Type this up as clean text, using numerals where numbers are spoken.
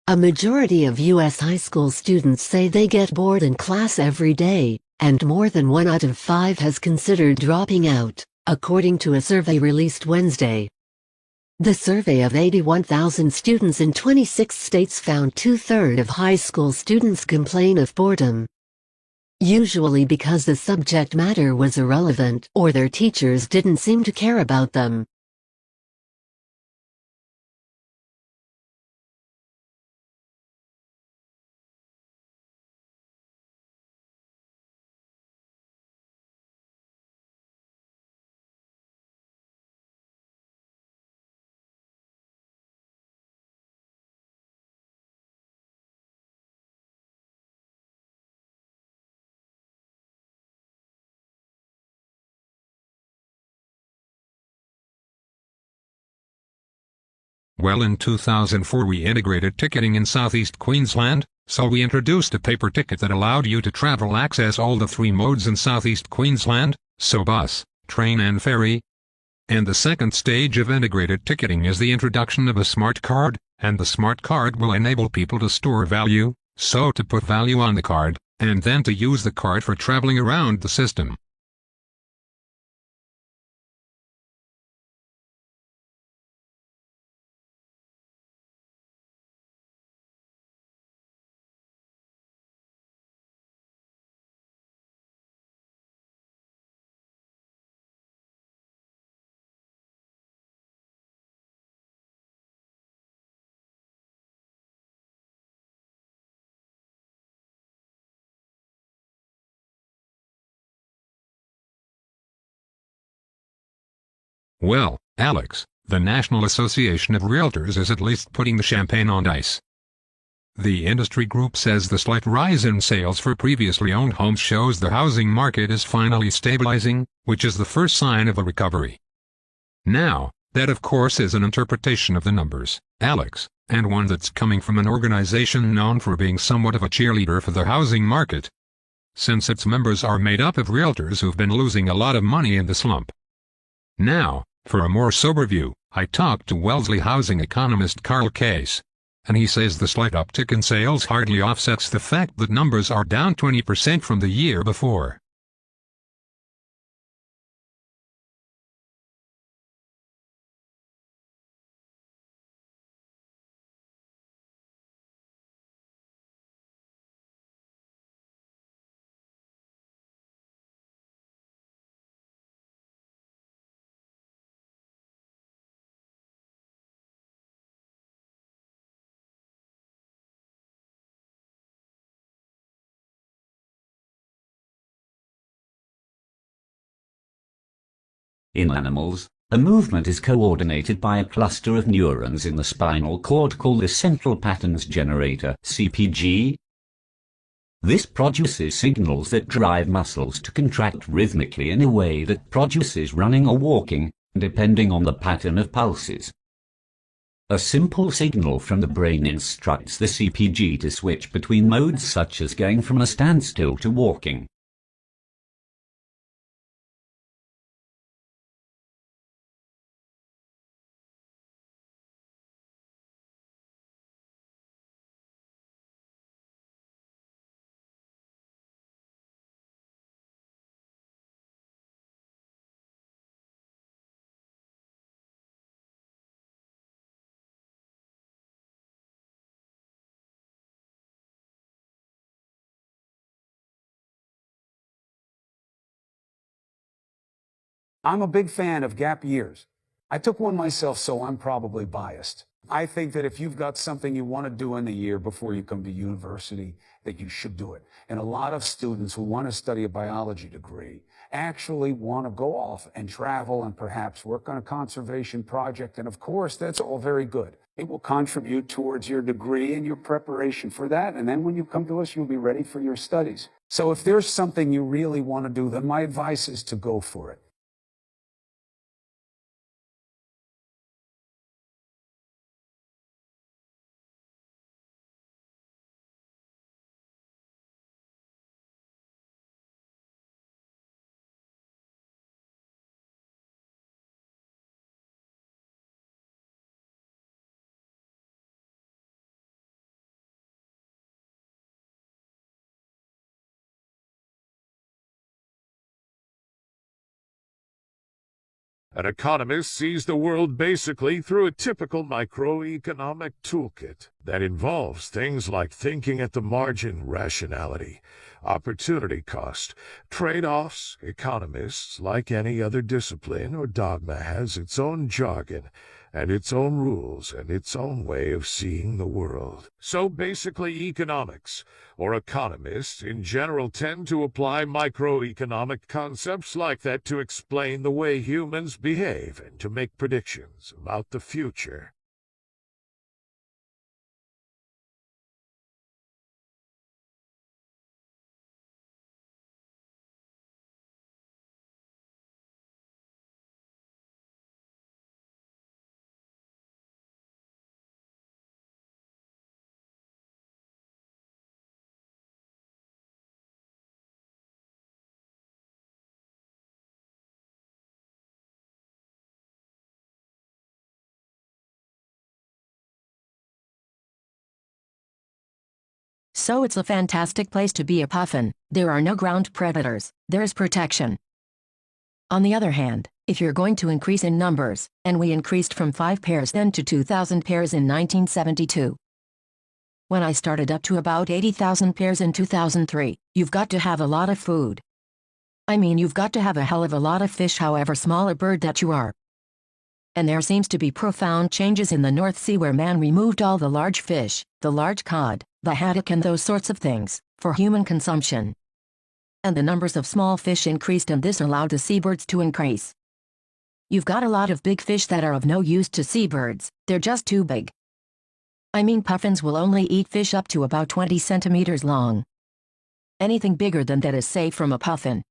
A majority of U.S. high school students say they get bored in class every day, and more than 1 out of 5 has considered dropping out, according to a survey released Wednesday. The survey of 81,000 students in 26 states found 2/3 of high school students complain of boredom. Usually because the subject matter was irrelevant or their teachers didn't seem to care about them. Well, in 2004 we integrated ticketing in Southeast Queensland, so we introduced a paper ticket that allowed you to travel access all the 3 modes in Southeast Queensland, so bus, train and ferry. And the second stage of integrated ticketing is the introduction of a smart card, and the smart card will enable people to store value, so to put value on the card, and then to use the card for traveling around the system. Well, Alex, the National Association of Realtors is at least putting the champagne on ice. The industry group says the slight rise in sales for previously owned homes shows the housing market is finally stabilizing, which is the first sign of a recovery. Now, that of course is an interpretation of the numbers, Alex, and one that's coming from an organization known for being somewhat of a cheerleader for the housing market, since its members are made up of realtors who've been losing a lot of money in the slump. Now, for a more sober view, I talked to Wellesley housing economist Carl Case, and he says the slight uptick in sales hardly offsets the fact that numbers are down 20% from the year before. In animals, a movement is coordinated by a cluster of neurons in the spinal cord called the central patterns generator (CPG). This produces signals that drive muscles to contract rhythmically in a way that produces running or walking, depending on the pattern of pulses. A simple signal from the brain instructs the CPG to switch between modes such as going from a standstill to walking. I'm a big fan of gap years. I took one myself, so I'm probably biased. I think that if you've got something you want to do in the year before you come to university, that you should do it. And a lot of students who want to study a biology degree actually want to go off and travel and perhaps work on a conservation project. And of course, that's all very good. It will contribute towards your degree and your preparation for that. And then when you come to us, you'll be ready for your studies. So if there's something you really want to do, then my advice is to go for it. An economist sees the world basically through a typical microeconomic toolkit that involves things like thinking at the margin, rationality, opportunity cost, trade-offs. Economists, like any other discipline or dogma, has its own jargon and its own rules and its own way of seeing the world. So basically economics, or economists in general, tend to apply microeconomic concepts like that to explain the way humans behave and to make predictions about the future. So it's a fantastic place to be a puffin. There are no ground predators, there's protection. On the other hand, if you're going to increase in numbers, and we increased from 5 pairs then to 2,000 pairs in 1972. When I started up to about 80,000 pairs in 2003, you've got to have a lot of food. I mean, you've got to have a hell of a lot of fish, however small a bird that you are. And there seems to be profound changes in the North Sea where man removed all the large fish, the large cod, the haddock and those sorts of things, for human consumption. And the numbers of small fish increased, and this allowed the seabirds to increase. You've got a lot of big fish that are of no use to seabirds, they're just too big. I mean, puffins will only eat fish up to about 20 centimeters long. Anything bigger than that is safe from a puffin.